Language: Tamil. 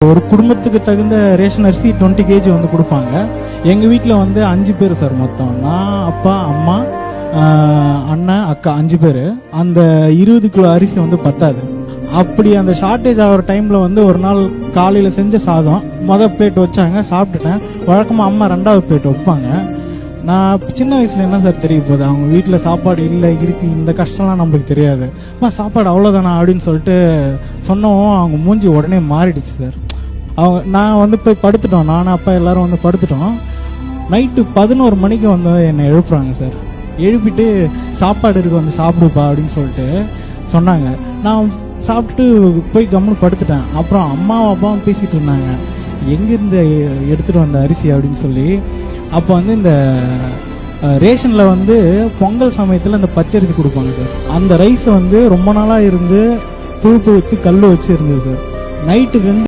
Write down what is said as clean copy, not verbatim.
ஒரு குடும்பத்துக்கு தகுந்த ரேஷன் அரிசி 20 kg வந்து கொடுப்பாங்க. எங்கள் வீட்டில் வந்து 5 பேர் சார் மொத்தம். நான், அப்பா, அம்மா, அண்ணன், அக்கா 5 பேர். அந்த 20 கிலோ அரிசி வந்து பத்தாது. அப்படி அந்த ஷார்ட்டேஜ் ஆகிற டைமில் வந்து ஒரு நாள் காலையில் செஞ்ச சாதம் பிளேட் வச்சாங்க, சாப்பிட்டுட்டேன். வழக்கமாக அம்மா 2வது பிளேட் வைப்பாங்க. நான் சின்ன வயசுல என்ன சார் தெரிய போகுது, அவங்க வீட்டில் சாப்பாடு இல்லை இருக்கு, இந்த கஷ்டம்லாம் நம்மளுக்கு தெரியாது. சாப்பாடு அவ்வளோதானா அப்படின்னு சொல்லிட்டு சொன்னோம். அவங்க மூஞ்சி உடனே மாறிடுச்சு சார். நான் வந்து போய் படுத்துட்டோம், நானும் அப்பா எல்லாரும் வந்து படுத்துட்டோம். நைட்டு 11 மணிக்கு வந்து என்னை எழுப்புறாங்க சார். எழுப்பிட்டு சாப்பாடு இருக்கு வந்து சாப்பிடுப்பா அப்படின்னு சொல்லிட்டு சொன்னாங்க. நான் சாப்பிட்டுட்டு போய் கம்முன்னு படுத்துட்டேன். அப்புறம் அம்மாவும் அப்பாவும் பேசிட்டு இருந்தாங்க, எங்கேருந்து எடுத்துகிட்டு வந்த அரிசி அப்படின்னு சொல்லி. அப்போ வந்து இந்த ரேஷனில் வந்து பொங்கல் சமயத்தில் இந்த பச்சரிசி கொடுப்பாங்க சார். அந்த ரைஸ் வந்து ரொம்ப நாளாக இருந்து புழு புழுத்து கல் வச்சு இருந்தது சார். நைட்டு 2